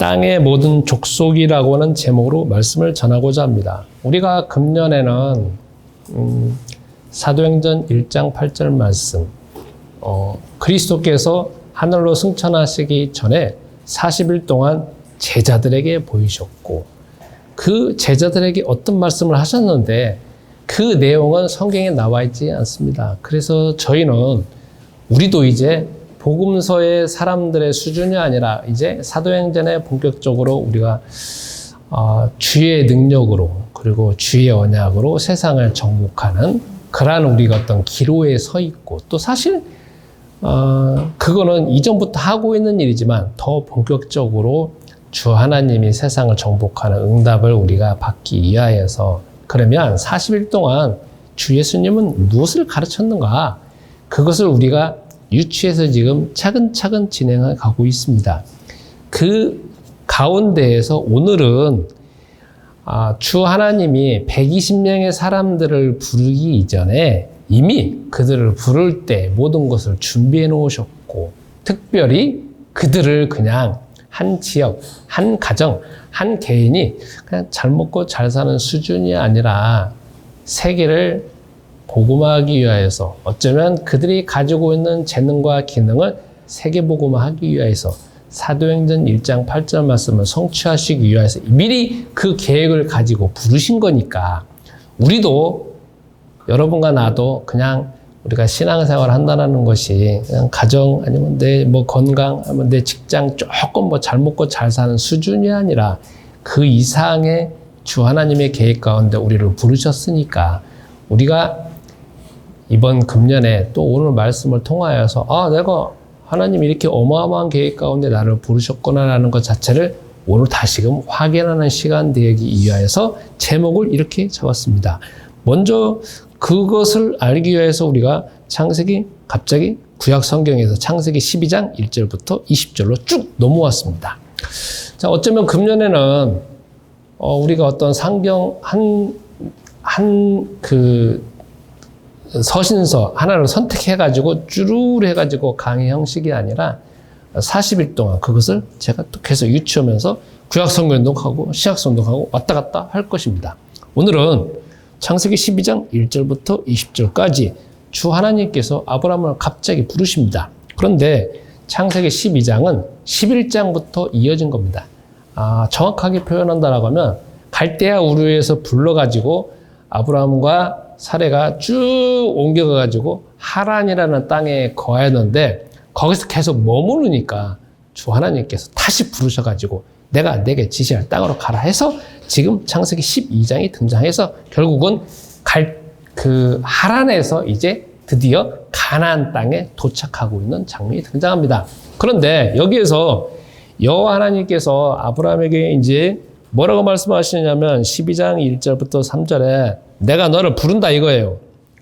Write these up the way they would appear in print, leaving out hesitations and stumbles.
땅의 모든 족속이라고 하는 제목으로 말씀을 전하고자 합니다. 우리가 금년에는 사도행전 1장 8절 말씀, 그리스도께서 하늘로 승천하시기 전에 40일 동안 제자들에게 보이셨고, 그 제자들에게 어떤 말씀을 하셨는데 그 내용은 성경에 나와 있지 않습니다. 그래서 저희는 우리도 이제 복음서의 사람들의 수준이 아니라 이제 사도행전에 본격적으로 우리가 주의 능력으로 그리고 주의 언약으로 세상을 정복하는 그러한 우리가 어떤 기로에 서 있고, 또 사실 그거는 이전부터 하고 있는 일이지만 더 본격적으로 주 하나님이 세상을 정복하는 응답을 우리가 받기 위하여서, 그러면 40일 동안 주 예수님은 무엇을 가르쳤는가? 그것을 우리가 유치해서 지금 차근차근 진행해 가고 있습니다. 그 가운데에서 오늘은 주 하나님이 120명의 사람들을 부르기 이전에 이미 그들을 부를 때 모든 것을 준비해 놓으셨고, 특별히 그들을 그냥 한 지역, 한 가정, 한 개인이 그냥 잘 먹고 잘 사는 수준이 아니라 세계를 복음화하기 위하여서, 어쩌면 그들이 가지고 있는 재능과 기능을 세계 복음화하기 위하여서 사도행전 1장 8절 말씀을 성취하시기 위하여서 미리 그 계획을 가지고 부르신 거니까, 우리도 여러분과 나도 그냥 우리가 신앙생활을 한다는 것이 그냥 가정 아니면 내 건강 아니면 내 직장 조금 잘 먹고 잘 사는 수준이 아니라 그 이상의 주 하나님의 계획 가운데 우리를 부르셨으니까, 우리가 이번 금년에 또 오늘 말씀을 통하여서 내가 하나님이 이렇게 어마어마한 계획 가운데 나를 부르셨구나라는 것 자체를 오늘 다시금 확인하는 시간 되기 위하여서 제목을 이렇게 잡았습니다. 먼저 그것을 알기 위해서 우리가 창세기, 갑자기 구약 성경에서 창세기 12장 1절부터 20절로 쭉 넘어왔습니다. 자, 어쩌면 금년에는 우리가 어떤 상경 서신서 하나를 선택해가지고 쭈르르 해가지고 강의 형식이 아니라 40일 동안 그것을 제가 또 계속 유치하면서 구약 성경도 하고 시약 성경도 하고 왔다 갔다 할 것입니다. 오늘은 창세기 12장 1절부터 20절까지 주 하나님께서 아브라함을 갑자기 부르십니다. 그런데 창세기 12장은 11장부터 이어진 겁니다. 정확하게 표현한다라고 하면 갈대아 우르에서 불러가지고 아브라함과 사레가 쭉 옮겨가가지고 하란이라는 땅에 거하였는데, 거기서 계속 머무르니까 주 하나님께서 다시 부르셔가지고 내가 내게 지시할 땅으로 가라 해서 지금 창세기 12장이 등장해서 결국은 하란에서 이제 드디어 가나안 땅에 도착하고 있는 장면이 등장합니다. 그런데 여기에서 여호와 하나님께서 아브라함에게 이제 뭐라고 말씀하시냐면 12장 1절부터 3절에 내가 너를 부른다 이거예요.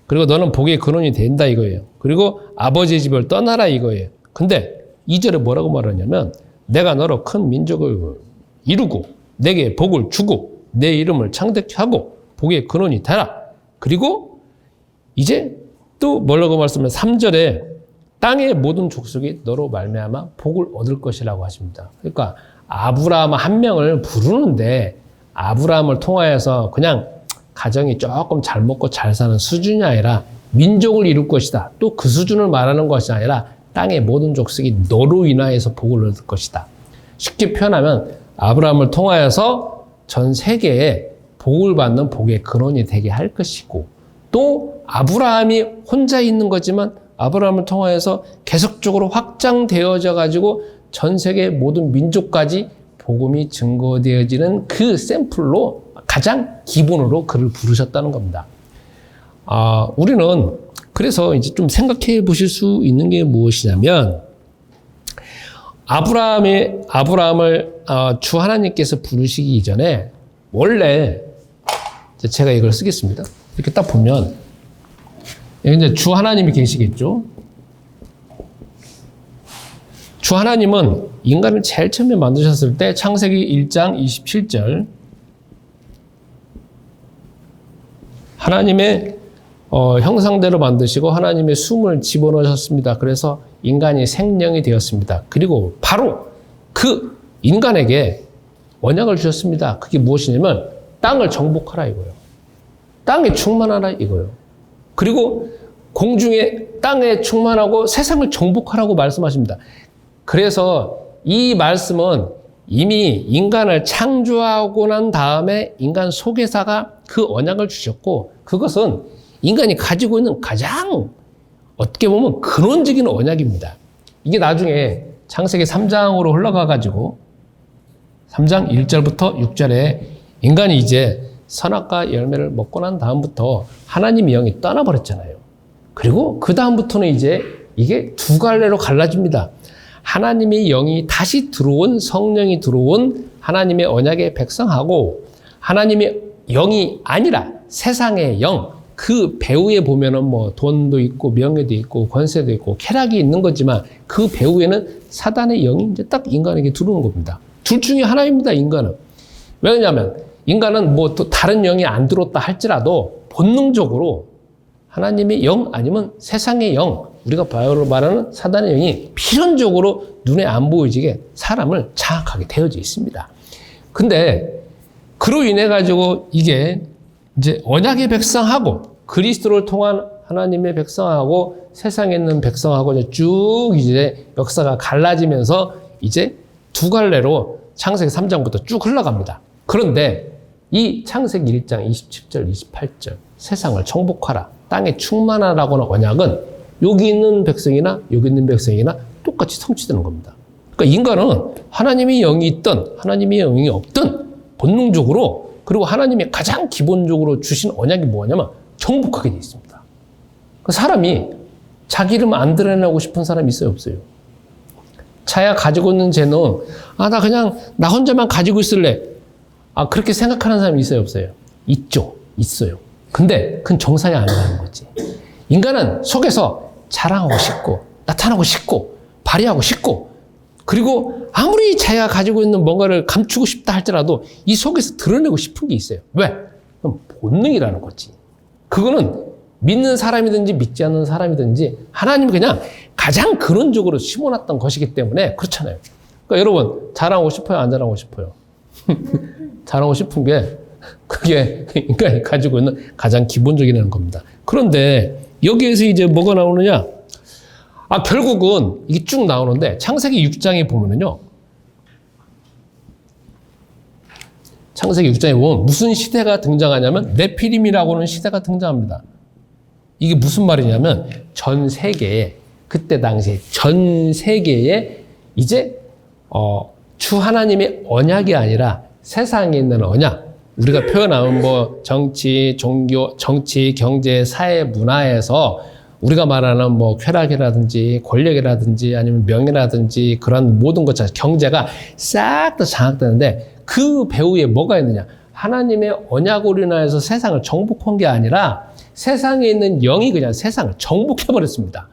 그리고 너는 복의 근원이 된다 이거예요. 그리고 아버지의 집을 떠나라 이거예요. 근데 2절에 뭐라고 말하냐면 내가 너로 큰 민족을 이루고 내게 복을 주고 내 이름을 창대케 하고 복의 근원이 되라. 그리고 이제 또 뭐라고 말씀하면 3절에 땅의 모든 족속이 너로 말미암아 복을 얻을 것이라고 하십니다. 그러니까 아브라함 한 명을 부르는데 아브라함을 통하여서 그냥 가정이 조금 잘 먹고 잘 사는 수준이 아니라 민족을 이룰 것이다. 또 그 수준을 말하는 것이 아니라 땅의 모든 족속이 너로 인하여서 복을 얻을 것이다. 쉽게 표현하면 아브라함을 통하여서 전 세계에 복을 받는 복의 근원이 되게 할 것이고, 또 아브라함이 혼자 있는 거지만 아브라함을 통하여서 계속적으로 확장되어져 가지고 전 세계 모든 민족까지 복음이 증거되어지는 그 샘플로 가장 기본으로 그를 부르셨다는 겁니다. 우리는 그래서 이제 좀 생각해 보실 수 있는 게 무엇이냐면, 아브라함을 주 하나님께서 부르시기 이전에 원래 제가 이걸 쓰겠습니다. 이렇게 딱 보면 이제 주 하나님이 계시겠죠. 주 하나님은 인간을 제일 처음에 만드셨을 때 창세기 1장 27절 하나님의 형상대로 만드시고 하나님의 숨을 집어넣으셨습니다. 그래서 인간이 생명이 되었습니다. 그리고 바로 그 인간에게 언약을 주셨습니다. 그게 무엇이냐면 땅을 정복하라 이거예요. 땅에 충만하라 이거예요. 그리고 공중에 땅에 충만하고 세상을 정복하라고 말씀하십니다. 그래서 이 말씀은 이미 인간을 창조하고 난 다음에 인간 속에다가 그 언약을 주셨고, 그것은 인간이 가지고 있는 가장 어떻게 보면 근원적인 언약입니다. 이게 나중에 창세기 3장으로 흘러가가지고 3장 1절부터 6절에 인간이 이제 선악과 열매를 먹고 난 다음부터 하나님의 영이 떠나버렸잖아요. 그리고 그 다음부터는 이제 이게 두 갈래로 갈라집니다. 하나님의 영이 다시 들어온, 성령이 들어온 하나님의 언약의 백성하고, 하나님의 영이 아니라 세상의 영, 그 배후에 보면은 뭐 돈도 있고 명예도 있고 권세도 있고 쾌락이 있는 거지만 그 배후에는 사단의 영이 이제 딱 인간에게 들어오는 겁니다. 둘 중에 하나입니다, 인간은. 왜냐하면 인간은 뭐 또 다른 영이 안 들어왔다 할지라도 본능적으로 하나님의 영 아니면 세상의 영, 우리가 바이올로 말하는 사단의 영이 필연적으로 눈에 안 보이지게 사람을 장악하게 되어져 있습니다. 근데 그로 인해 가지고 이게 이제 언약의 백성하고 그리스도를 통한 하나님의 백성하고 세상에 있는 백성하고 이제 쭉 이제 역사가 갈라지면서 이제 두 갈래로 창세기 3장부터 쭉 흘러갑니다. 그런데 이 창세기 1장 27절, 28절 세상을 정복하라, 땅에 충만하라고는 언약은 여기 있는 백성이나 여기 있는 백성이나 똑같이 성취되는 겁니다. 그러니까 인간은 하나님의 영이 있든 하나님의 영이 없든 본능적으로, 그리고 하나님이 가장 기본적으로 주신 언약이 뭐냐면 정복하게 돼 있습니다. 사람이 자기 이름 안 드러내고 싶은 사람이 있어요, 없어요? 자기가 가지고 있는 재능, 나 그냥 나 혼자만 가지고 있을래. 그렇게 생각하는 사람이 있어요, 없어요? 있죠, 있어요. 근데 그건 정상이 아니라는 거지. 인간은 속에서 자랑하고 싶고 나타나고 싶고 발휘하고 싶고, 그리고 아무리 자기가 가지고 있는 뭔가를 감추고 싶다 할지라도 이 속에서 드러내고 싶은 게 있어요. 왜? 그건 본능이라는 거지. 그거는 믿는 사람이든지 믿지 않는 사람이든지 하나님이 그냥 가장 근원적으로 심어놨던 것이기 때문에 그렇잖아요. 그러니까 여러분, 자랑하고 싶어요, 안 자랑하고 싶어요? 자랑하고 싶은 게 그게 인간이 가지고 있는 가장 기본적인 겁니다. 그런데 여기에서 이제 뭐가 나오느냐? 결국은 이게 쭉 나오는데 창세기 6장에 보면은요. 창세기 6장에 보면 무슨 시대가 등장하냐면 네피림이라고 하는 시대가 등장합니다. 이게 무슨 말이냐면 전 세계에, 그때 당시에 전 세계에 이제 주 하나님의 언약이 아니라 세상에 있는 언약, 우리가 표현하면 뭐 정치, 종교, 정치, 경제, 사회, 문화에서 우리가 말하는 뭐 쾌락이라든지 권력이라든지 아니면 명예라든지 그런 모든 것 자체, 경제가 싹 다 장악되는데 그 배후에 뭐가 있느냐? 하나님의 언약으로 인하여서 세상을 정복한 게 아니라 세상에 있는 영이 그냥 세상을 정복해버렸습니다.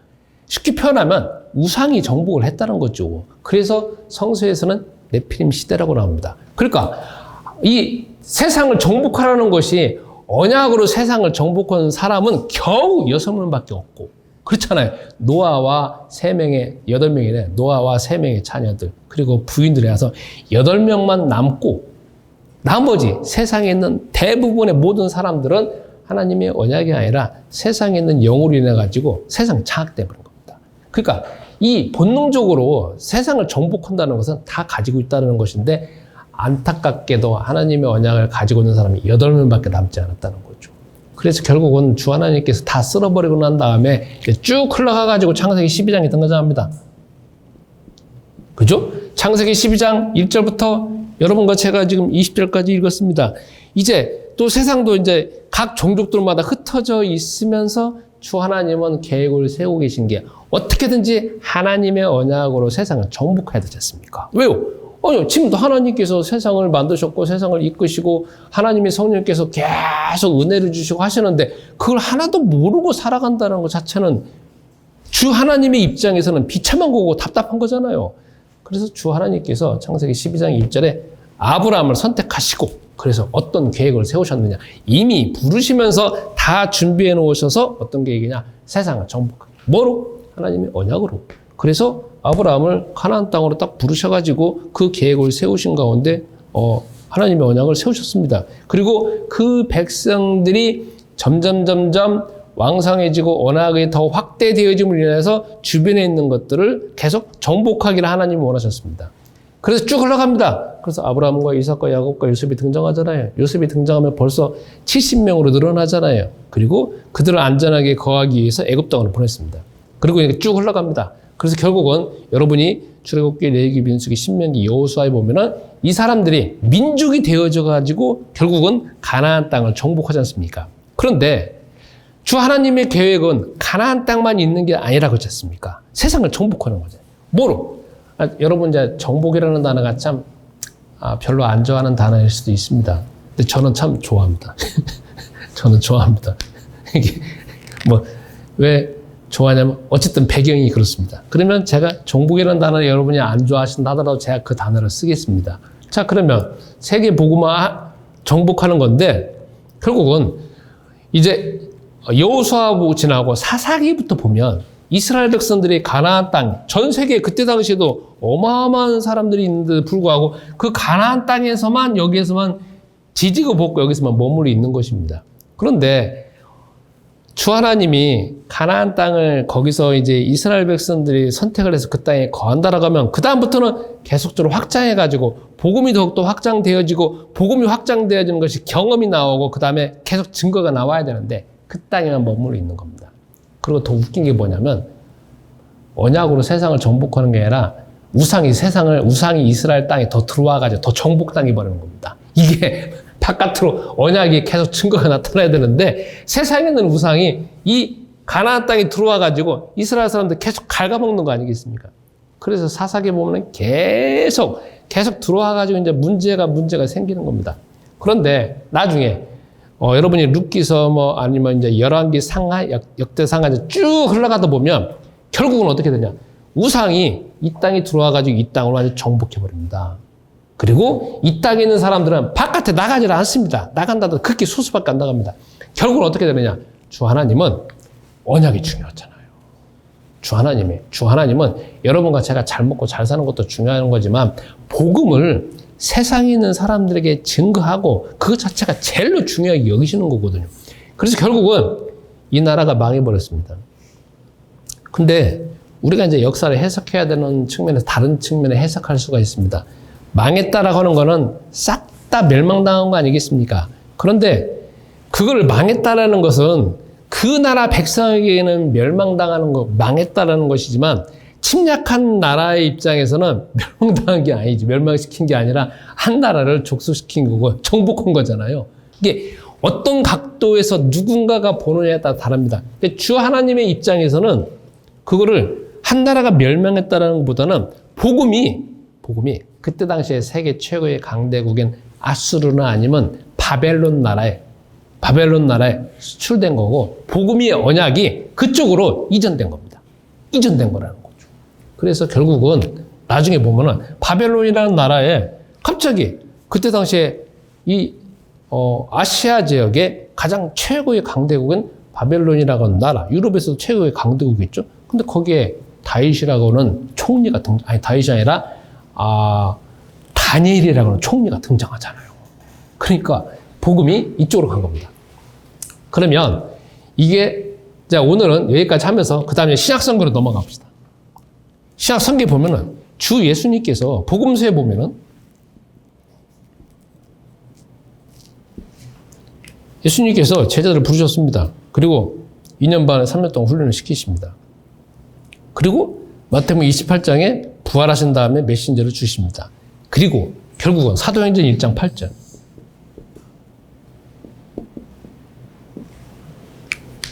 쉽게 표현하면 우상이 정복을 했다는 거죠. 그래서 성서에서는 네피림 시대라고 나옵니다. 그러니까 이 세상을 정복하라는 것이, 언약으로 세상을 정복한 사람은 겨우 6명밖에 없고, 그렇잖아요. 노아와 3명의, 8명이네. 노아와 3명의 자녀들, 그리고 부인들이 와서 8명만 남고, 나머지 세상에 있는 대부분의 모든 사람들은 하나님의 언약이 아니라 세상에 있는 영으로 인해가지고 세상이 장악되어 버린 겁니다. 그러니까 이 본능적으로 세상을 정복한다는 것은 다 가지고 있다는 것인데, 안타깝게도 하나님의 언약을 가지고 있는 사람이 8명밖에 남지 않았다는 거죠. 그래서 결국은 주 하나님께서 다 쓸어버리고 난 다음에 쭉 흘러가가지고 창세기 12장이 등장합니다. 그죠? 창세기 12장 1절부터 여러분과 제가 지금 20절까지 읽었습니다. 이제 또 세상도 이제 각 종족들마다 흩어져 있으면서 주 하나님은 계획을 세우고 계신 게 어떻게든지 하나님의 언약으로 세상을 정복해야 되지 않습니까? 왜요? 지금도 하나님께서 세상을 만드셨고 세상을 이끄시고 하나님의 성령께서 계속 은혜를 주시고 하시는데 그걸 하나도 모르고 살아간다는 것 자체는 주 하나님의 입장에서는 비참한 거고 답답한 거잖아요. 그래서 주 하나님께서 창세기 12장 1절에 아브라함을 선택하시고, 그래서 어떤 계획을 세우셨느냐? 이미 부르시면서 다 준비해 놓으셔서 어떤 계획이냐? 세상을 정복하기. 뭐로? 하나님의 언약으로. 그래서 아브라함을 가나안 땅으로 딱 부르셔가지고 그 계획을 세우신 가운데 하나님의 언약을 세우셨습니다. 그리고 그 백성들이 점점 왕성해지고 언약이 더 확대되어짐으로 인해서 주변에 있는 것들을 계속 정복하기를 하나님이 원하셨습니다. 그래서 쭉 흘러갑니다. 그래서 아브라함과 이삭과 야곱과 요셉이 등장하잖아요. 요셉이 등장하면 벌써 70명으로 늘어나잖아요. 그리고 그들을 안전하게 거하기 위해서 애굽 땅으로 보냈습니다. 그리고 쭉 흘러갑니다. 그래서 결국은 여러분이 출애굽기, 레위기, 민수기, 신명기, 여호수아에 보면은 이 사람들이 민족이 되어져 가지고 결국은 가나안 땅을 정복하지 않습니까? 그런데 주 하나님의 계획은 가나안 땅만 있는 게 아니라 그렇지 않습니까? 세상을 정복하는 거죠. 뭐로? 여러분 이제 정복이라는 단어가 참 별로 안 좋아하는 단어일 수도 있습니다. 근데 저는 참 좋아합니다. 저는 좋아합니다. 이게 왜 좋아하냐면 어쨌든 배경이 그렇습니다. 그러면 제가 정복이라는 단어를 여러분이 안 좋아하신다 하더라도 제가 그 단어를 쓰겠습니다. 자, 그러면 세계 복음화 정복하는 건데 결국은 이제 여호수아부 지나고 사사기부터 보면 이스라엘 백성들이 가나안 땅, 전 세계 그때 당시에도 어마어마한 사람들이 있는데도 불구하고 그 가나안 땅에서만 여기에서만 지지고 볶고 여기서만 머물러 있는 것입니다. 그런데 주 하나님이 가나안 땅을 거기서 이제 이스라엘 백성들이 선택을 해서 그 땅에 거한다라고 하면 그 다음부터는 계속적으로 확장해가지고 복음이 더욱더 확장되어지고 복음이 확장되어지는 것이 경험이 나오고 그 다음에 계속 증거가 나와야 되는데 그 땅에만 머물러 있는 겁니다. 그리고 더 웃긴 게 뭐냐면 언약으로 세상을 정복하는 게 아니라 우상이 이스라엘 땅에 더 들어와가지고 더 정복당해 버리는 겁니다. 이게 바깥으로 언약이 계속 증거가 나타나야 되는데 세상에 있는 우상이 이 가나안 땅에 들어와가지고 이스라엘 사람들 계속 갉아먹는 거 아니겠습니까? 그래서 사사기에 보면 계속 들어와가지고 이제 문제가 생기는 겁니다. 그런데 나중에 여러분이 룻기서 아니면 이제 열왕기 상하 역대상하 쭉 흘러가다 보면 결국은 어떻게 되냐? 우상이 이 땅에 들어와가지고 이 땅으로 완전 정복해 버립니다. 그리고 이 땅에 있는 사람들은 바깥에 나가지를 않습니다. 나간다도 극히 소수밖에 안 나갑니다. 결국은 어떻게 되느냐? 주 하나님은 언약이 중요하잖아요. 주 하나님은 여러분과 제가 잘 먹고 잘 사는 것도 중요한 거지만 복음을 세상에 있는 사람들에게 증거하고 그것 자체가 제일로 중요하게 여기시는 거거든요. 그래서 결국은 이 나라가 망해버렸습니다. 근데 우리가 이제 역사를 해석해야 되는 측면에서 다른 측면에 해석할 수가 있습니다. 망했다라고 하는 거는 싹 다 멸망당한 거 아니겠습니까? 그런데 그걸 망했다라는 것은 그 나라 백성에게는 망했다라는 것이지만 침략한 나라의 입장에서는 멸망당한 게 아니지. 멸망시킨 게 아니라 한 나라를 족속시킨 거고 정복한 거잖아요. 이게 어떤 각도에서 누군가가 보느냐에 따라 다릅니다. 주 하나님의 입장에서는 그거를 한 나라가 멸망했다라는 것보다는 복음이 그때 당시에 세계 최고의 강대국인 아수르나 아니면 바벨론 나라에 수출된 거고 복음의 언약이 그쪽으로 이전된 겁니다. 이전된 거라는 거죠. 그래서 결국은 나중에 보면은 바벨론이라는 나라에 갑자기 그때 당시에 이 아시아 지역의 가장 최고의 강대국은 바벨론이라고 하는 나라, 유럽에서도 최고의 강대국이겠죠. 근데 거기에 다윗이라고 하는 총리가 다윗이 아니라 다니엘이라고 하는 총리가 등장하잖아요. 그러니까 복음이 이쪽으로 간 겁니다. 그러면 이게 자 오늘은 여기까지 하면서 그 다음에 신약성경으로 넘어가 봅시다. 신약성경에 보면은 주 예수님께서 복음서에 보면은 예수님께서 제자들을 부르셨습니다. 그리고 2년 반, 3년 동안 훈련을 시키십니다. 그리고 마태복음 28장에 부활하신 다음에 메신저를 주십니다. 그리고 결국은 사도행전 1장 8절.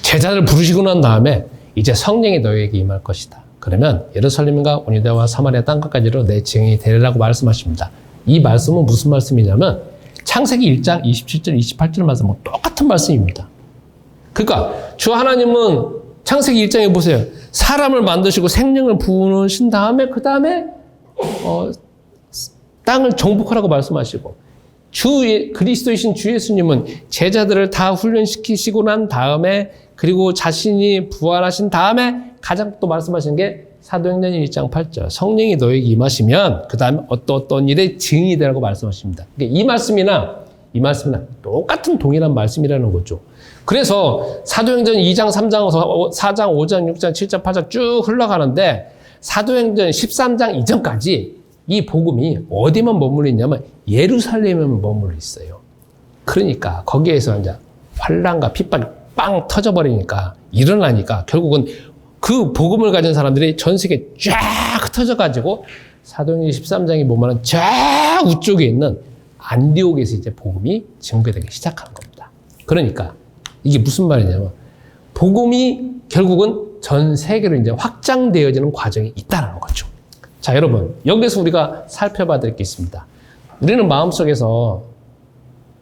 제자를 부르시고 난 다음에 이제 성령이 너희에게 임할 것이다. 그러면 예루살렘과 온 유대와 사마리아 땅끝까지로 내 증인이 되리라고 말씀하십니다. 이 말씀은 무슨 말씀이냐면 창세기 1장 27절, 28절 말씀은 똑같은 말씀입니다. 그러니까 주 하나님은 창세기 1장에 보세요. 사람을 만드시고 생명을 부으신 다음에 그 다음에 땅을 정복하라고 말씀하시고 그리스도이신 주 예수님은 제자들을 다 훈련시키시고 난 다음에 그리고 자신이 부활하신 다음에 가장 또 말씀하신 게 사도행전 1장 8절 성령이 너에게 임하시면 그 다음에 어떤 일의 증인이 되라고 말씀하십니다. 그러니까 이 말씀이나 똑같은 동일한 말씀이라는 거죠. 그래서 사도행전 2장, 3장, 4장, 5장, 6장, 7장, 8장 쭉 흘러가는데 사도행전 13장 이전까지 이 복음이 어디만 머물러 있냐면 예루살렘에만 머물러 있어요. 그러니까 거기에서 이제 환난과 핍박이 빵 터져버리니까 일어나니까 결국은 그 복음을 가진 사람들이 전 세계에 쫙 흩어져가지고 사도행전 13장이 보면은 저 우쪽에 있는 안디옥에서 이제 복음이 증거되기 시작하는 겁니다. 그러니까 이게 무슨 말이냐면 복음이 결국은 전 세계로 이제 확장되어지는 과정이 있다는 거죠. 자, 여러분 여기서 우리가 살펴봐야 될 게 있습니다. 우리는 마음속에서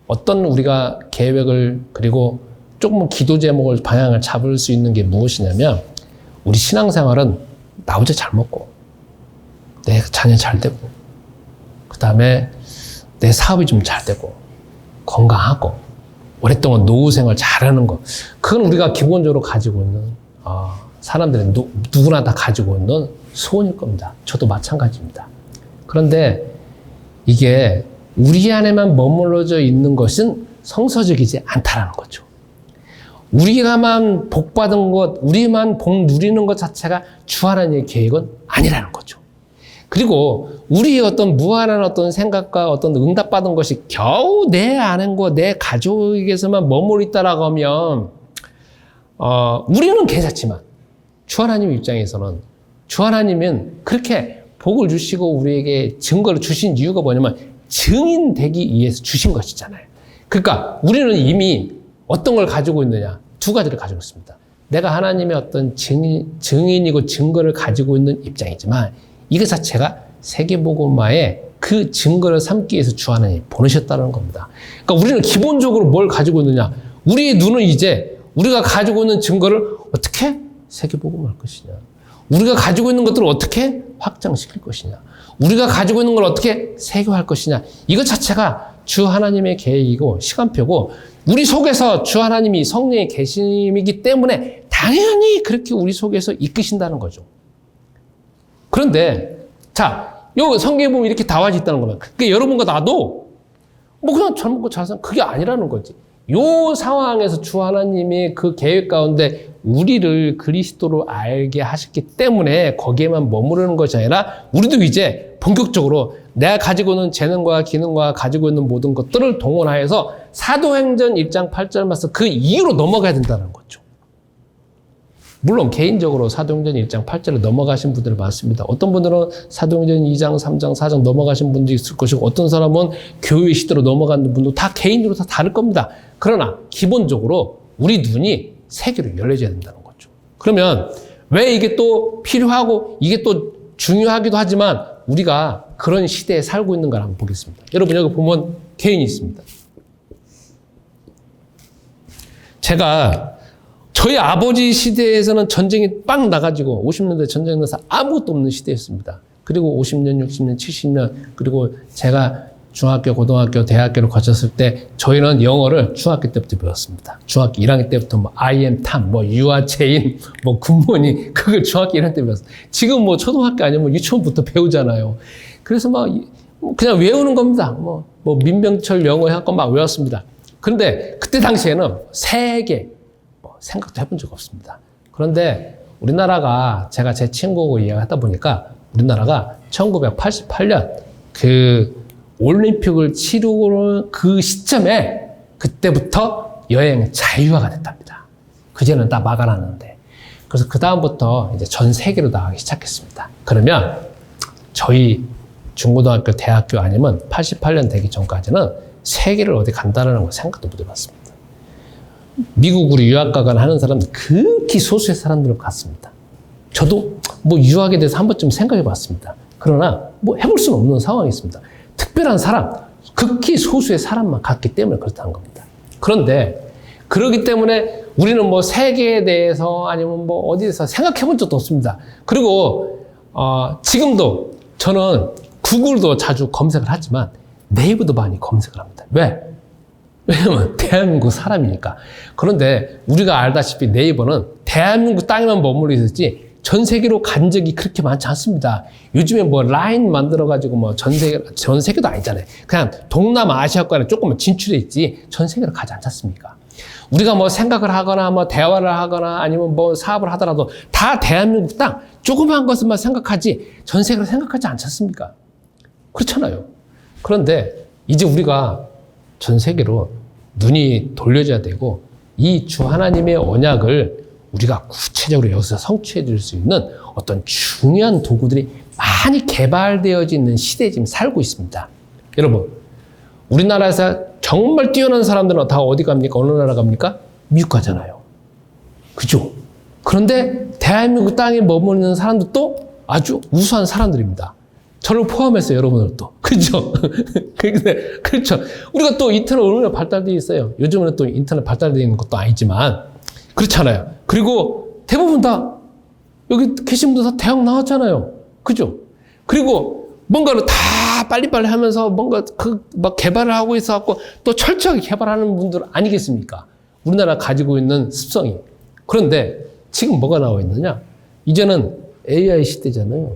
어떤 우리가 계획을 그리고 조금 기도 제목을 방향을 잡을 수 있는 게 무엇이냐면 우리 신앙생활은 나 혼자 잘 먹고 내 자녀 잘 되고 그 다음에 내 사업이 좀 잘 되고 건강하고 오랫동안 노후 생활 잘하는 거 그건 우리가 기본적으로 가지고 있는 사람들은 누구나 다 가지고 있는 소원일 겁니다. 저도 마찬가지입니다. 그런데 이게 우리 안에만 머물러져 있는 것은 성서적이지 않다라는 거죠. 우리가만 복 받은 것, 우리만 복 누리는 것 자체가 주 하나님의 계획은 아니라는 거죠. 그리고 우리의 어떤 무한한 어떤 생각과 어떤 응답받은 것이 겨우 내 아내과 내 가족에게서만 머물러 있다라고 하면, 우리는 괜찮지만, 주 하나님 입장에서는, 주 하나님은 그렇게 복을 주시고 우리에게 증거를 주신 이유가 뭐냐면, 증인되기 위해서 주신 것이잖아요. 그러니까 우리는 이미 어떤 걸 가지고 있느냐? 두 가지를 가지고 있습니다. 내가 하나님의 어떤 증인이고 증거를 가지고 있는 입장이지만 이것 자체가 세계복음화의 그 증거를 삼기 위해서 주 하나님이 보내셨다는 겁니다. 그러니까 우리는 기본적으로 뭘 가지고 있느냐? 우리의 눈은 이제 우리가 가지고 있는 증거를 어떻게 세계복음화할 것이냐? 우리가 가지고 있는 것들을 어떻게 확장시킬 것이냐? 우리가 가지고 있는 걸 어떻게 세계화할 것이냐? 이것 자체가 주 하나님의 계획이고 시간표고 우리 속에서 주 하나님이 성령의 계심이기 때문에 당연히 그렇게 우리 속에서 이끄신다는 거죠. 그런데 자, 요 성경에 보면 이렇게 나와 있다는 거는 그게 여러분과 나도 뭐 그냥 잘 먹고 잘 사는 그게 아니라는 거지. 요 상황에서 주 하나님의 그 계획 가운데 우리를 그리스도로 알게 하셨기 때문에 거기에만 머무르는 것이 아니라 우리도 이제 본격적으로 내가 가지고 있는 재능과 기능과 가지고 있는 모든 것들을 동원하여서 사도행전 1장 8절 말씀 그 이유로 넘어가야 된다는 거죠. 물론 개인적으로 사도행전 1장 8절을 넘어가신 분들 많습니다. 어떤 분들은 사도행전 2장, 3장, 4장 넘어가신 분도 있을 것이고 어떤 사람은 교회 시대로 넘어가는 분도 다 개인적으로 다 다를 겁니다. 그러나 기본적으로 우리 눈이 세계로 열려져야 된다는 거죠. 그러면 왜 이게 또 필요하고 이게 또 중요하기도 하지만 우리가 그런 시대에 살고 있는 걸 한번 보겠습니다. 여러분 여기 보면 개인이 있습니다. 제가 저희 아버지 시대에서는 전쟁이 빵 나가지고 50년대 전쟁 나서 아무것도 없는 시대였습니다. 그리고 50년, 60년, 70년 그리고 제가 중학교, 고등학교, 대학교를 거쳤을 때 저희는 영어를 중학교 때부터 배웠습니다. 중학교 1학년 때부터 뭐 I am Tom, 뭐 you are Jane, 뭐 굿모닝 그걸 중학교 1학년 때 배웠어요. 지금 뭐 초등학교 아니면 유치원부터 배우잖아요. 그래서 막 그냥 외우는 겁니다. 뭐 민병철 영어 학과 막 외웠습니다. 그런데 그때 당시에는 세계 생각도 해본 적 없습니다. 그런데 우리나라가 제가 제 친구하고 이야기하다 보니까 우리나라가 1988년 그 올림픽을 치르고 그 시점에 그때부터 여행 자유화가 됐답니다. 그전에는 다 막아놨는데. 그래서 그 다음부터 이제 전 세계로 나가기 시작했습니다. 그러면 저희 중고등학교, 대학교 아니면 88년 되기 전까지는 세계를 어디 간다는 거 생각도 못 해봤습니다. 미국으로 유학 가거나 하는 사람은 극히 소수의 사람들을 갔습니다. 저도 뭐 유학에 대해서 한 번쯤 생각해 봤습니다. 그러나 뭐 해볼 수는 없는 상황이 있습니다. 특별한 사람, 극히 소수의 사람만 갔기 때문에 그렇다는 겁니다. 그런데 그렇기 때문에 우리는 뭐 세계에 대해서 아니면 뭐 어디에서 생각해 본 적도 없습니다. 그리고 지금도 저는 구글도 자주 검색을 하지만 네이버도 많이 검색을 합니다. 왜? 왜냐면 대한민국 사람이니까. 그런데 우리가 알다시피 네이버는 대한민국 땅에만 머물러 있었지 전 세계로 간 적이 그렇게 많지 않습니다. 요즘에 뭐 라인 만들어가지고 뭐 전 세계도 아니잖아요. 그냥 동남아시아권에 조금만 진출해 있지 전 세계로 가지 않지 않습니까? 우리가 뭐 생각을 하거나 뭐 대화를 하거나 아니면 뭐 사업을 하더라도 다 대한민국 땅 조그마한 것만 생각하지 전 세계로 생각하지 않지 않습니까? 그렇잖아요. 그런데 이제 우리가 전 세계로 눈이 돌려져야 되고 이 주 하나님의 언약을 우리가 구체적으로 여기서 성취해 줄 수 있는 어떤 중요한 도구들이 많이 개발되어져 있는 시대에 지금 살고 있습니다. 여러분, 우리나라에서 정말 뛰어난 사람들은 다 어디 갑니까? 어느 나라 갑니까? 미국 가잖아요. 그죠? 그런데 대한민국 땅에 머무르는 사람들도 아주 우수한 사람들입니다. 저를 포함해서 여러분들도. 그죠? 그렇죠. 우리가 또 인터넷 얼마나 발달되어 있어요. 요즘은 또 인터넷 발달되어 있는 것도 아니지만. 그렇잖아요. 그리고 대부분 다 여기 계신 분들 다 대학 나왔잖아요. 그죠? 그리고 뭔가를 다 빨리빨리 하면서 뭔가 막 개발을 하고 있어갖고 또 철저하게 개발하는 분들 아니겠습니까? 우리나라 가지고 있는 습성이. 그런데 지금 뭐가 나와 있느냐? 이제는 AI 시대잖아요.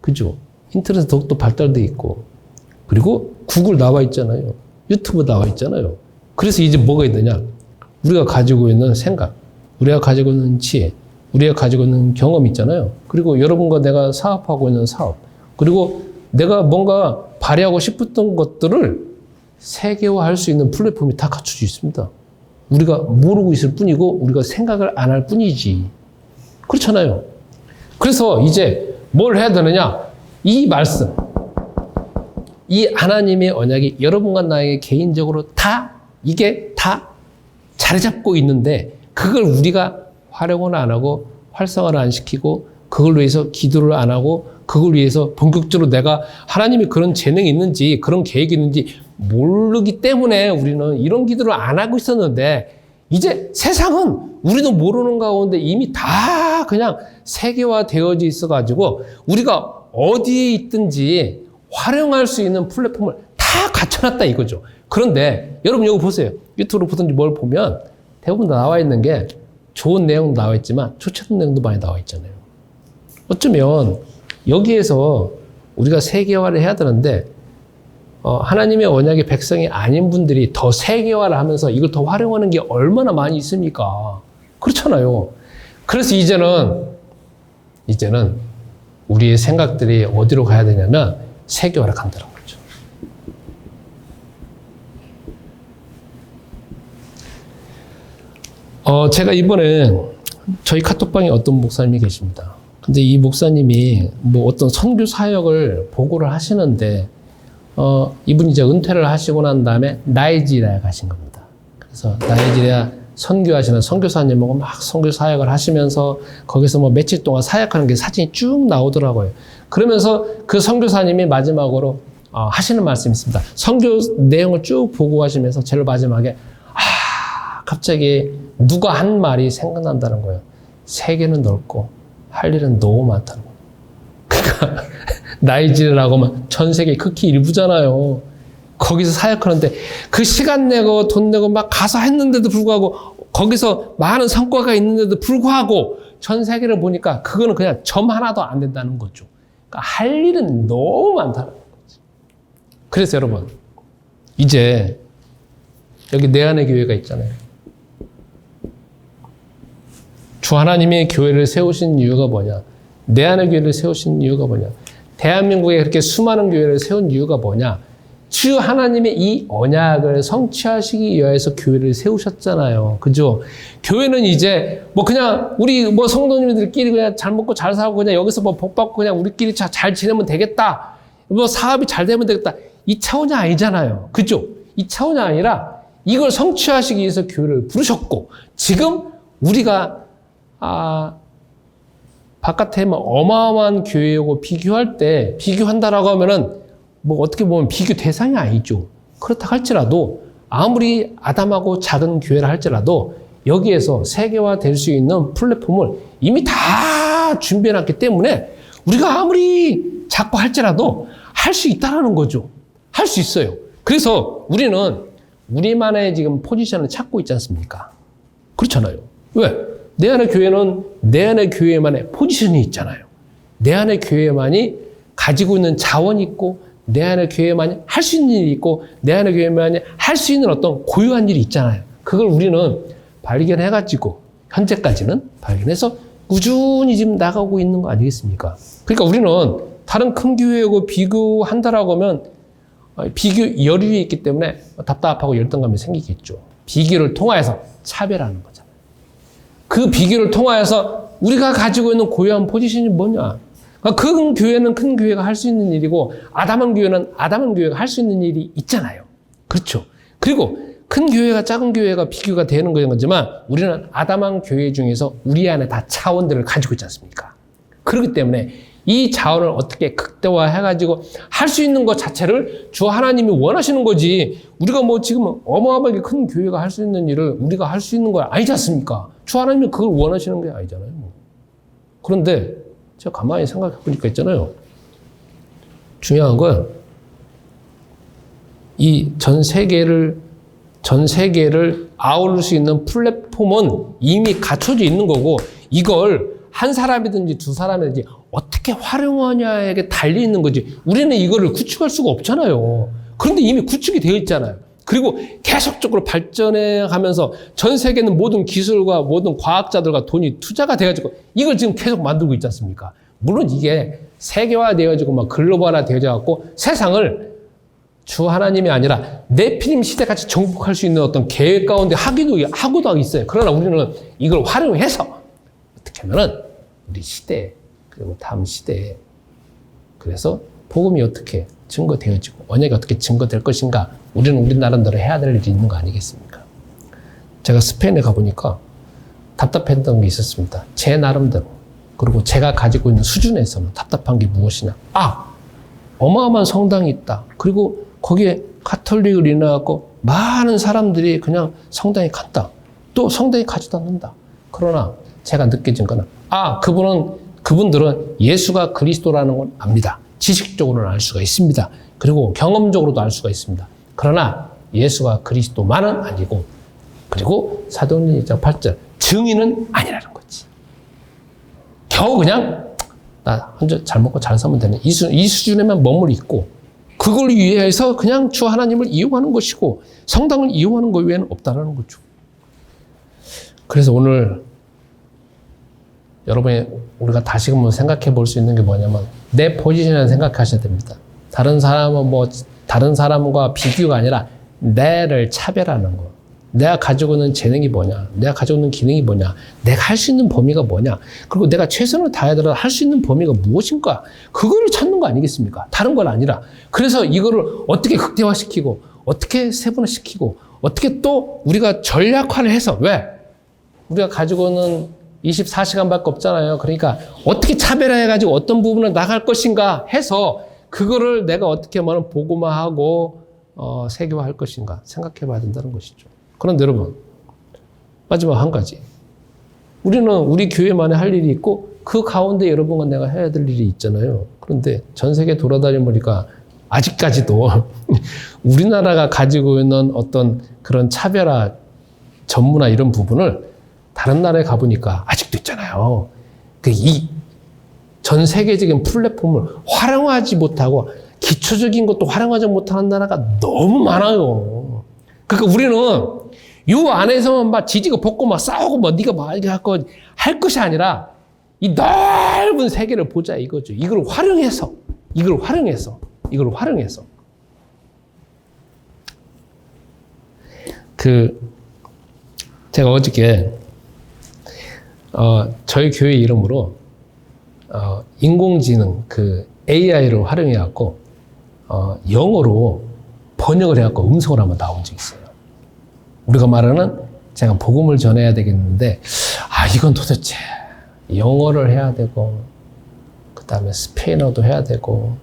그죠? 인터넷 더욱더 발달돼 있고, 그리고 구글 나와 있잖아요. 유튜브 나와 있잖아요. 그래서 이제 뭐가 있느냐? 우리가 가지고 있는 생각, 우리가 가지고 있는 지혜, 우리가 가지고 있는 경험 있잖아요. 그리고 여러분과 내가 사업하고 있는 사업, 그리고 내가 뭔가 발휘하고 싶었던 것들을 세계화할 수 있는 플랫폼이 다 갖춰져 있습니다. 우리가 모르고 있을 뿐이고 우리가 생각을 안 할 뿐이지. 그렇잖아요. 그래서 이제 뭘 해야 되느냐? 이 말씀, 이 하나님의 언약이 여러분과 나에게 개인적으로 이게 다 자리 잡고 있는데 그걸 우리가 활용을 안 하고 활성화를 안 시키고 그걸 위해서 기도를 안 하고 그걸 위해서 본격적으로 내가 하나님이 그런 재능이 있는지 그런 계획이 있는지 모르기 때문에 우리는 이런 기도를 안 하고 있었는데 이제 세상은 우리도 모르는 가운데 이미 다 그냥 세계화 되어져 있어가지고 우리가 어디에 있든지 활용할 수 있는 플랫폼을 다 갖춰놨다 이거죠. 그런데 여러분 여기 보세요. 유튜브로 보든지 뭘 보면 대부분 다 나와 있는 게 좋은 내용도 나와 있지만 좋지 않은 내용도 많이 나와 있잖아요. 어쩌면 여기에서 우리가 세계화를 해야 되는데 하나님의 언약의 백성이 아닌 분들이 더 세계화를 하면서 이걸 더 활용하는 게 얼마나 많이 있습니까? 그렇잖아요. 그래서 이제는 우리의 생각들이 어디로 가야 되냐면 세계화를 간다는 거죠. 제가 이번에 저희 카톡방에 어떤 목사님이 계십니다. 근데 이 목사님이 뭐 어떤 선교 사역을 보고를 하시는데 이분이 이제 은퇴를 하시고 난 다음에 나이지리아에 가신 겁니다. 그래서 나이지리아 선교하시는 선교사님하고 막 선교 사역을 하시면서 거기서 뭐 며칠 동안 사역하는 게 사진이 쭉 나오더라고요. 그러면서 그 선교사님이 마지막으로 하시는 말씀이 있습니다. 선교 내용을 쭉 보고 하시면서 제일 마지막에 갑자기 누가 한 말이 생각난다는 거예요. 세계는 넓고 할 일은 너무 많다는 거예요. 그러니까 나이지리아라고 하면 전 세계 극히 일부잖아요. 거기서 사역하는데 그 시간 내고 돈 내고 막 가서 했는데도 불구하고 거기서 많은 성과가 있는데도 불구하고 전 세계를 보니까 그거는 그냥 점 하나도 안 된다는 거죠. 그러니까 할 일은 너무 많다는 거죠. 그래서 여러분 이제 여기 내 안에 교회가 있잖아요. 주 하나님의 교회를 세우신 이유가 뭐냐? 내 안에 교회를 세우신 이유가 뭐냐? 대한민국에 그렇게 수많은 교회를 세운 이유가 뭐냐? 주 하나님의 이 언약을 성취하시기 위해서 교회를 세우셨잖아요. 그죠? 교회는 이제 뭐 그냥 우리 뭐 성도님들끼리 그냥 잘 먹고 잘 살고 그냥 여기서 뭐 복 받고 그냥 우리끼리 잘 지내면 되겠다. 뭐 사업이 잘 되면 되겠다. 이 차원이 아니잖아요. 그죠? 이 차원이 아니라 이걸 성취하시기 위해서 교회를 부르셨고 지금 우리가 바깥에 뭐 어마어마한 교회하고 비교한다라고 하면은 뭐 어떻게 보면 비교 대상이 아니죠. 그렇다 할지라도 아무리 아담하고 작은 교회라 할지라도 여기에서 세계화 될 수 있는 플랫폼을 이미 다 준비해놨기 때문에 우리가 아무리 작고 할지라도 할 수 있다라는 거죠. 할 수 있어요. 그래서 우리는 우리만의 지금 포지션을 찾고 있지 않습니까? 그렇잖아요. 왜? 내 안의 교회는 내 안의 교회만의 포지션이 있잖아요. 내 안의 교회만이 가지고 있는 자원이 있고, 내 안의 교회만이 할 수 있는 일이 있고, 내 안의 교회만이 할 수 있는 어떤 고유한 일이 있잖아요. 그걸 우리는 발견해가지고 현재까지는 발견해서 꾸준히 지금 나가고 있는 거 아니겠습니까? 그러니까 우리는 다른 큰 교회하고 비교한다라고 하면 비교 열의에 있기 때문에 답답하고 열등감이 생기겠죠. 비교를 통하여서 차별하는 거잖아요. 그 비교를 통하여서 우리가 가지고 있는 고유한 포지션이 뭐냐? 큰 교회는 큰 교회가 할 수 있는 일이고, 아담한 교회는 아담한 교회가 할 수 있는 일이 있잖아요. 그렇죠. 그리고 큰 교회가 작은 교회가 비교가 되는 거지만, 우리는 아담한 교회 중에서 우리 안에 다 차원들을 가지고 있지 않습니까? 그렇기 때문에 이 자원을 어떻게 극대화해가지고 할 수 있는 것 자체를 주 하나님이 원하시는 거지, 우리가 뭐 지금 어마어마하게 큰 교회가 할 수 있는 일을 우리가 할 수 있는 거 아니지 않습니까? 주 하나님이 그걸 원하시는 게 아니잖아요. 그런데 제가 가만히 생각해 보니까 있잖아요. 중요한 건 이 전 세계를 아우를 수 있는 플랫폼은 이미 갖춰져 있는 거고, 이걸 한 사람이든지 두 사람이든지 어떻게 활용하냐에 달려 있는 거지, 우리는 이거를 구축할 수가 없잖아요. 그런데 이미 구축이 되어 있잖아요. 그리고 계속적으로 발전해 가면서 전 세계는 모든 기술과 모든 과학자들과 돈이 투자가 돼가지고 이걸 지금 계속 만들고 있지 않습니까? 물론 이게 세계화되어지고 막 글로벌화 되어져갖고 세상을 주 하나님이 아니라 네피림 시대같이 정복할 수 있는 어떤 계획 가운데 하고도 있어요. 그러나 우리는 이걸 활용해서 어떻게 하면은 우리 시대, 그리고 다음 시대에, 그래서 복음이 어떻게 증거되어지고 언약이 어떻게 증거될 것인가, 우리는 우리 나름대로 해야 될 일이 있는 거 아니겠습니까? 제가 스페인에 가보니까 답답했던 게 있었습니다. 제 나름대로. 그리고 제가 가지고 있는 수준에서는 답답한 게 무엇이냐. 어마어마한 성당이 있다. 그리고 거기에 가톨릭을 인하고 많은 사람들이 그냥 성당에 간다. 또 성당에 가지도 않는다. 그러나 제가 느껴진 거는, 그분들은 예수가 그리스도라는 걸 압니다. 지식적으로는 알 수가 있습니다. 그리고 경험적으로도 알 수가 있습니다. 그러나 예수가 그리스도만은 아니고, 그리고 사도행전 1장 8절 증인은 아니라는 거지. 겨우 그냥 나 혼자 잘 먹고 잘 살면 되는 이 수준에만 머물러 있고, 그걸 위해서 그냥 주 하나님을 이용하는 것이고 성당을 이용하는 것 외에는 없다는 거죠. 그래서 오늘 여러분이 우리가 다시금 생각해 볼 수 있는 게 뭐냐면, 내 포지션을 생각하셔야 됩니다. 다른 사람과 비교가 아니라 내를 차별하는 거. 내가 가지고 있는 재능이 뭐냐, 내가 가지고 있는 기능이 뭐냐, 내가 할 수 있는 범위가 뭐냐, 그리고 내가 최선을 다하더라도 할 수 있는 범위가 무엇인가, 그거를 찾는 거 아니겠습니까? 다른 건 아니라. 그래서 이거를 어떻게 극대화시키고, 어떻게 세분화시키고, 어떻게 또 우리가 전략화를 해서, 왜? 우리가 가지고 있는 24시간밖에 없잖아요. 그러니까 어떻게 차별화해가지고 어떤 부분을 나갈 것인가 해서 그거를 내가 어떻게 하면 복음화하고 세계화할 것인가 생각해 봐야 된다는 것이죠. 그런데 여러분, 마지막 한 가지. 우리는 우리 교회만에 할 일이 있고 그 가운데 여러분과 내가 해야 될 일이 있잖아요. 그런데 전 세계 돌아다녀보니까 아직까지도 우리나라가 가지고 있는 어떤 그런 차별화, 전문화 이런 부분을 다른 나라에 가보니까 아직도 있잖아요. 이 전 세계적인 플랫폼을 활용하지 못하고 기초적인 것도 활용하지 못하는 나라가 너무 많아요. 그러니까 우리는 요 안에서만 막 지지고 볶고 막 싸우고 뭐 네가 뭐 이렇게 할 것이 아니라 이 넓은 세계를 보자 이거죠. 이걸 활용해서 제가 어저께 저희 교회 이름으로 인공지능 AI를 활용해갖고 영어로 번역을 해갖고 음성을 한번 나온 적이 있어요. 우리가 말하는, 제가 복음을 전해야 되겠는데 이건 도대체 영어를 해야 되고, 그 다음에 스페인어도 해야 되고,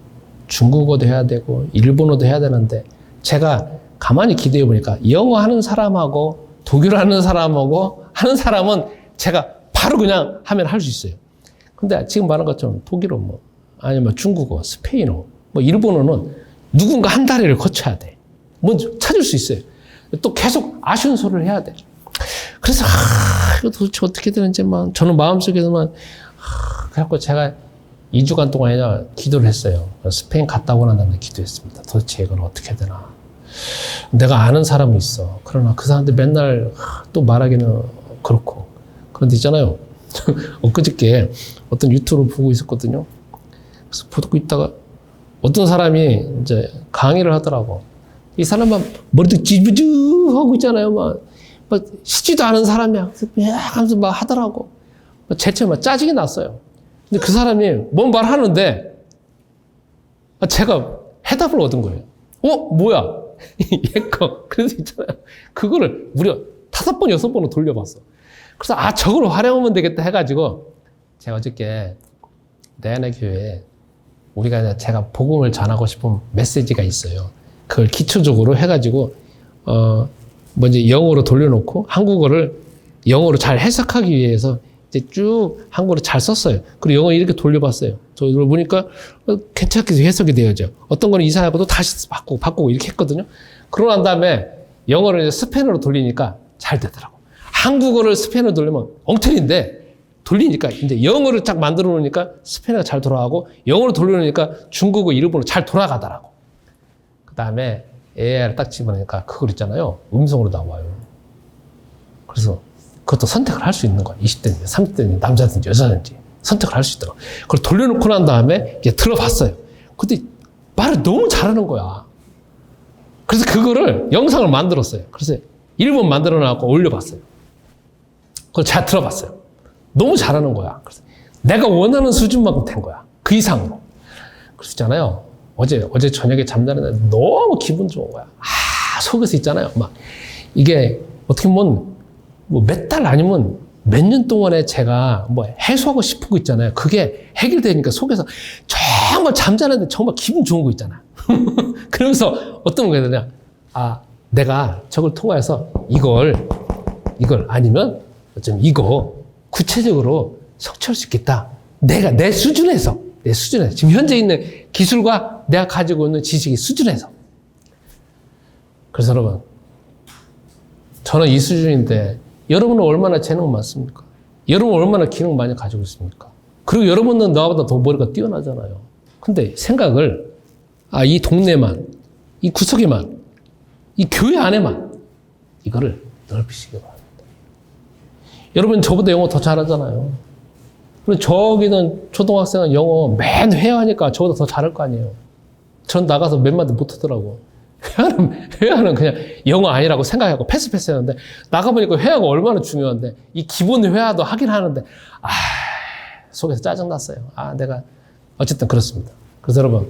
중국어도 해야 되고, 일본어도 해야 되는데, 제가 가만히 기대해 보니까 영어 하는 사람하고 독일어 하는 사람하고 하는 사람은 제가 바로 그냥 하면 할 수 있어요. 근데 지금 말한 것처럼 독일어 아니면 중국어, 스페인어, 일본어는 누군가 한 다리를 거쳐야 돼. 먼저 찾을 수 있어요. 또 계속 아쉬운 소리를 해야 돼. 그래서 이거 도대체 어떻게 되는지만 저는 마음속에서만 그래갖고 제가 2주간 동안 그냥 기도를 했어요. 스페인 갔다 오고 난 다음에 기도했습니다. 도대체 이건 어떻게 되나. 내가 아는 사람이 있어. 그러나 그 사람한테 맨날 또 말하기는 그렇고. 그런데 있잖아요. 엊그저께 어떤 유튜브를 보고 있었거든요. 그래서 보고 있다가 어떤 사람이 이제 강의를 하더라고. 이 사람만 머리도 찌부주 하고 있잖아요. 막 쉬지도 않은 사람이야. 하면서 막 하더라고. 제체 막 짜증이 났어요. 근데 그 사람이 뭔 말 하는데 제가 해답을 얻은 거예요. 뭐야? 얘거. 그래서 있잖아요. 그거를 무려 5번, 6번을 돌려봤어. 그래서 저걸 활용하면 되겠다 해가지고 제가 어저께 내안의 교회에 제가 복음을 전하고 싶은 메시지가 있어요. 그걸 기초적으로 해가지고 먼저 영어로 돌려놓고 한국어를 영어로 잘 해석하기 위해서 이제 쭉 한국어로 잘 썼어요. 그리고 영어 이렇게 돌려봤어요. 저 이걸 보니까 괜찮게 해석이 되어져. 어떤 거는 이상하고도 다시 바꾸고 이렇게 했거든요. 그러고 난 다음에 영어를 이제 스페인어로 돌리니까 잘 되더라고. 한국어를 스페인어로 돌리면 엉터리인데 돌리니까 이제 영어를 쫙 만들어 놓으니까 스페인어가 잘 돌아가고 영어로 돌려놓으니까 중국어, 일본어로 잘 돌아가더라고. 그 다음에 AI를 딱 집어넣으니까 그걸 있잖아요. 음성으로 나와요. 그래서 그것도 선택을 할 수 있는 거야. 20대인지, 30대인지, 남자든지, 여자든지 선택을 할 수 있더라고. 그걸 돌려놓고 난 다음에 이제 들어봤어요. 근데 말을 너무 잘하는 거야. 그래서 그거를 영상을 만들었어요. 그래서 1번 만들어 놔갖고 올려봤어요. 그걸 잘 들어봤어요. 너무 잘하는 거야. 그래서 내가 원하는 수준만큼 된 거야. 그 이상으로. 그래서 있잖아요. 어제 저녁에 잠자는데 너무 기분 좋은 거야. 속에서 있잖아요. 막 이게 어떻게 보면 뭐 몇 달 아니면 몇 년 동안에 제가 뭐 해소하고 싶은 거 있잖아요. 그게 해결되니까 속에서 정말 잠자는데 정말 기분 좋은 거 있잖아. 그러면서 어떤 거야 되냐. 내가 저걸 통해서 이걸 아니면 좀 이거 구체적으로 성취할 수 있겠다. 내 수준에서 지금 현재 있는 기술과 내가 가지고 있는 지식의 수준에서. 그래서 여러분, 저는 이 수준인데 여러분은 얼마나 재능 많습니까? 여러분은 얼마나 기능 많이 가지고 있습니까? 그리고 여러분은 나보다 더 머리가 뛰어나잖아요. 근데 생각을 이 동네만, 이 구석에만, 이 교회 안에만 이거를 넓히시기 바랍니다. 여러분 저보다 영어 더 잘하잖아요. 그리고 저기는 초등학생은 영어 맨 회화하니까 저보다 더 잘할 거 아니에요. 전 나가서 몇 마디 못하더라고. 회화는 그냥 영어 아니라고 생각하고 패스 했는데 나가보니까 회화가 얼마나 중요한데 이 기본 회화도 하긴 하는데 속에서 짜증났어요. 내가 어쨌든 그렇습니다. 그래서 여러분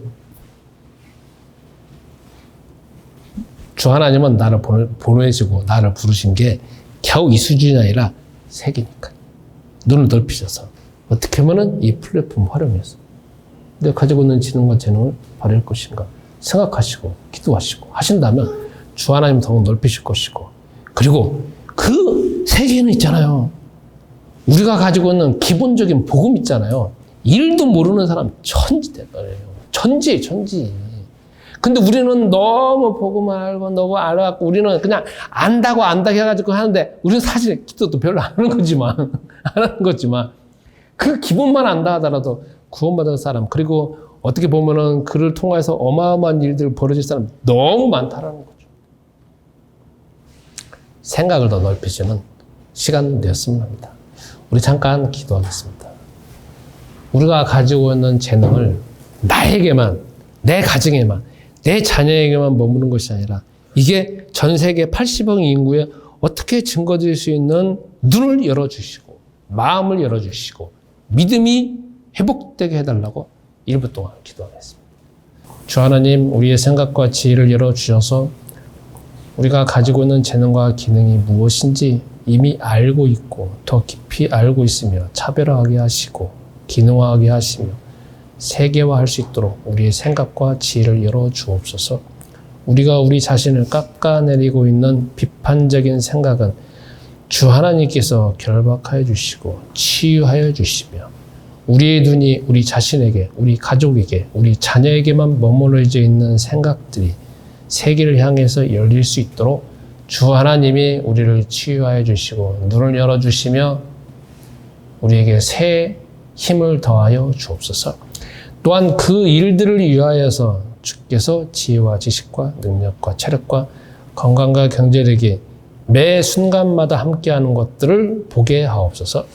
주 하나님은 나를 보내시고 나를 부르신 게 겨우 이 수준이 아니라 세계니까 눈을 넓히셔서 어떻게 하면은 이 플랫폼 활용해서 내가 가지고 있는 지능과 재능을 발휘할 것인가 생각하시고 기도하시고 하신다면 주 하나님 더욱 넓히실 것이고 그리고 그 세계는 있잖아요. 우리가 가지고 있는 기본적인 복음 있잖아요. 일도 모르는 사람 천지대 말이에요. 천지. 근데 우리는 너무 복음을 알고 너무 알아갖고 우리는 그냥 안다고 해가지고 하는데 우리는 사실 기도도 별로 안 하는 거지만 그 기본만 안다 하더라도 구원받을 사람 그리고 어떻게 보면은 그를 통해서 어마어마한 일들 벌어질 사람 너무 많다라는 거죠. 생각을 더 넓히시는 시간 되었으면 합니다. 우리 잠깐 기도하겠습니다. 우리가 가지고 있는 재능을 나에게만, 내 가정에만, 내 자녀에게만 머무는 것이 아니라 이게 전 세계 80억 인구에 어떻게 증거될 수 있는 눈을 열어주시고 마음을 열어주시고 믿음이 회복되게 해달라고 1분 동안 기도하겠습니다. 주 하나님, 우리의 생각과 지혜를 열어주셔서 우리가 가지고 있는 재능과 기능이 무엇인지 이미 알고 있고 더 깊이 알고 있으며 차별화하게 하시고 기능화하게 하시며 세계화할 수 있도록 우리의 생각과 지혜를 열어주옵소서. 우리가 우리 자신을 깎아내리고 있는 비판적인 생각은 주 하나님께서 결박하여 주시고 치유하여 주시며 우리의 눈이 우리 자신에게, 우리 가족에게, 우리 자녀에게만 머물러져 있는 생각들이 세계를 향해서 열릴 수 있도록 주 하나님이 우리를 치유하여 주시고 눈을 열어주시며 우리에게 새 힘을 더하여 주옵소서. 또한 그 일들을 위하여서 주께서 지혜와 지식과 능력과 체력과 건강과 경제력이 매 순간마다 함께하는 것들을 보게 하옵소서.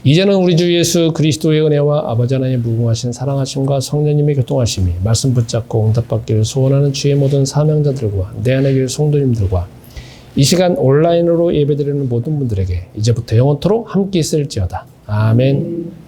이제는 우리 주 예수 그리스도의 은혜와 아버지 하나님의 무궁하신 사랑하심과 성령님의 교통하심이 말씀 붙잡고 응답받기를 소원하는 주의 모든 사명자들과 내 안에 계신 성도님들과 이 시간 온라인으로 예배드리는 모든 분들에게 이제부터 영원토록 함께 있을지어다. 아멘.